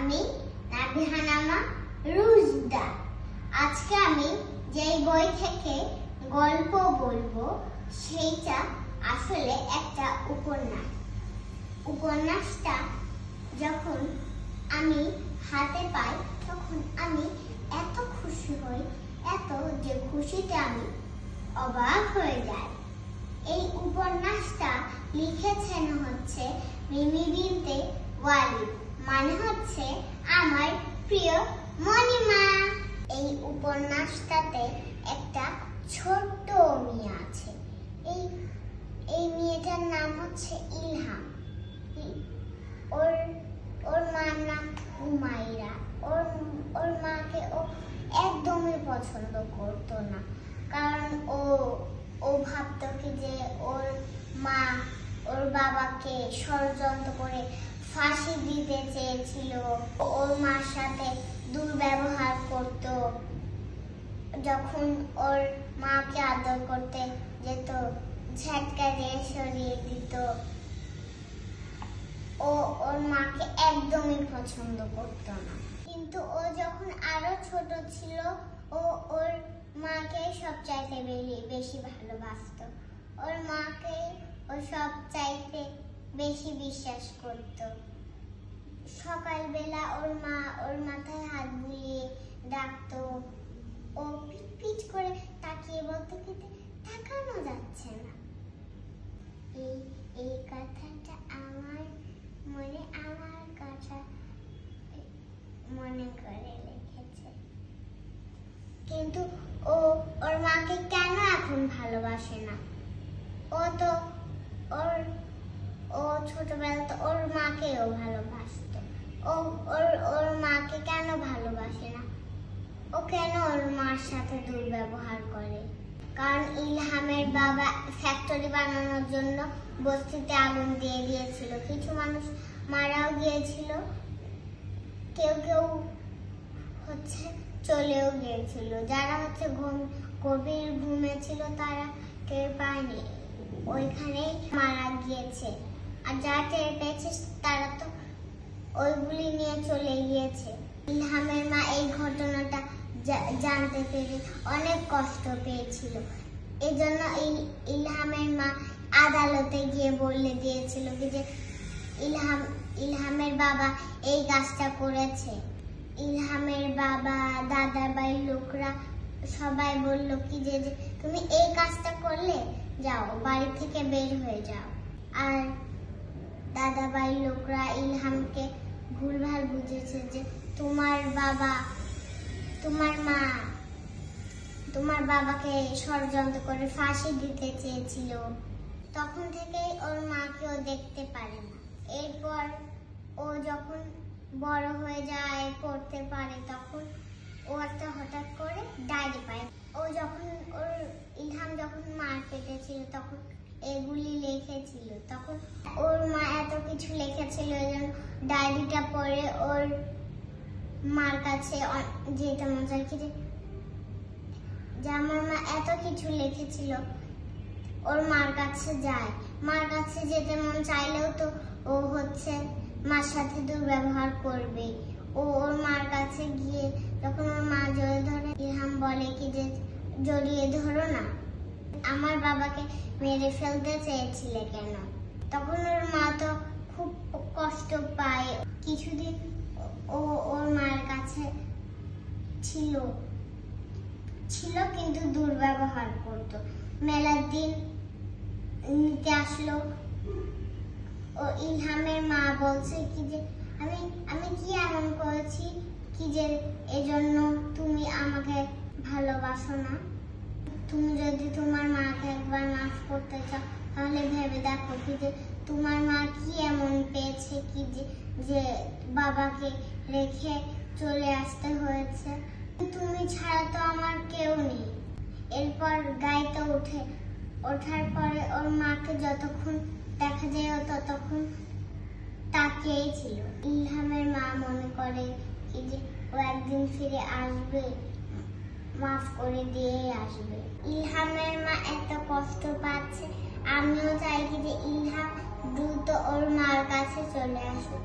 আমি নাবিহানামা রুজদা। আজকে আমি যেই বই থেকে গল্প বলবো সেইটা আসলে একটা উপন্যাস। উপন্যাসটা যখন আমি হাতে পাই তখন আমি এত খুশি হই, এত যে খুশিতে আমি অবাক হয়ে যাই। এই উপন্যাসটা লিখেছেন হচ্ছে মিমি বিনতে ওয়ালিদ, মানে হচ্ছে আমার প্রিয় মনিমা। এই উপন্যাসটাতে একটা ছোট্ট মেয়ে আছে। এই মেয়েটার নাম হচ্ছে ইলহাম। ওর মার নাম উমাইরা। ওর মাকে ও একদমই পছন্দ করতো না, কারণ ও ভাবতো কি যে ওর মা ওর বাবাকে ষড়যন্ত্র করে ফাঁসি দিতে চেয়েছিল। ওর মার সাথে দুর্ব্যবহার করত। যখন ওর মাকে আদর করতে যেত ঝটকা দিয়ে সরিয়ে দিত। ওর মাকে একদমই পছন্দ করতো না। কিন্তু ও যখন আরো ছোট ছিল ওর মাকে সবচাইতে বেশি ভালোবাসতো। ওর মাকে ও সবচাইতে বেশি বিশ্বাস করত। সকালবেলা ওর মা ওর মাথায় হাত বুলিয়ে ডাকতো। ও পিট পিট করে তাকিয়ে বলতো কিন্তু তাকানো যাচ্ছে না। এই কথাটা আমার কথা মনে করে লিখেছে। কিন্তু ওর মাকে কেন এখন ভালোবাসে না? ও ছোটবেলা তো ওর মাকেও ভালোবাসতো। ওর মাকে কেন ভালোবাসে না? ও কেন ওর মার সাথে দুর্ব্যবহার করে? কারণ ইলহামের বাবা ফ্যাক্টরি বানানোর জন্য বস্তিতে আগুন দিয়ে দিয়েছিল। কিছু মানুষ মারাও গিয়েছিল, কেউ হচ্ছে চলেও গিয়েছিল। যারা হচ্ছে গভীর ঘুমে ছিল তারা টের পায়নি, ওইখানেই মারা গিয়েছে। আর যারা টের পেয়েছে তারা তো ওইগুলি নিয়ে চলে গিয়েছে। ইলহামের মা এই ঘটনাটা জানতে পেরে অনেক কষ্ট পেয়েছিল। এজন্য ইলহামের মা আদালতে গিয়ে বলে দিয়েছিল যে ইলহামের বাবা এই কাজটা করেছে। ইলহামের বাবা, দাদার বাড়ির লোকরা সবাই বলল কি যে তুমি এই কাজটা করলে, যাও বাড়ি থেকে বের হয়ে যাও। আর দাদা বাড়ির লোকরা ইলহামকে ভুলভাল বুঝেছে যে তোমার বাবা, তোমার মা তোমার বাবাকে ষড়যন্ত্র করে ফাঁসি দিতে চেয়েছিল। তখন থেকেই ওর মাকেও দেখতে পারে না। এরপর ও যখন বড় হয়ে যায়, পড়তে পারে, তখন ও একটা হঠাৎ করে ডায়েরি পায়। ইলহাম যখন মার পেটে ছিল তখন এগুলি লিখেছিল। তখন ওর মা এত কিছু লিখেছিল, ডায়েরিটা পড়ে ওর মার কাছে যেতে মন চায় কি যে আমার মা এত কিছু লিখেছিল। ওর মার কাছে যায়, মার কাছে যেতে মন চাইলেও তো ও হচ্ছে মার সাথে দুর্ব্যবহার করবে। ওর মার কাছে গিয়ে যখন ওর মা জড়িয়ে ধরে, ইলহাম বলে কি যে জড়িয়ে ধরো না, আমার বাবাকে মেরে ফেলতে চেয়েছিলে কেন? তখন ওর মা তো খুব কষ্ট পায়। কিছুদিন ওর মায়ের কাছে ছিল কিন্তু দুর্ব্যবহার করত। মেলার দিন নিতে আসলো। ও ইলহামের মা বলছে কি যে আমি কি এমন করেছি কি যে এজন্য তুমি আমাকে ভালোবাসো না? তুমি যদি তোমার মাকে একবার মাফ করতে চাও তাহলে ভেবে দেখো কি যে তোমার মা কি এমন পেয়েছে কি যে বাবাকে রেখে চলে আসতে হয়েছে। তুমি ছাড়া তো আমার কেউ নেই। এরপর গাড়িতে ওঠার পরে ওর মাকে যতক্ষণ দেখা যায় ততক্ষণ তাকিয়েই ছিল। ইলহামের মা মনে করে কি যে ও একদিন ফিরে আসবে, মাফ করে দিয়ে আসবে। ইলহামের মা এত কষ্ট পাচ্ছে, আমিও চাই কি যে ইলহাম দ্রুত ওর মার কাছে চলে আসুক।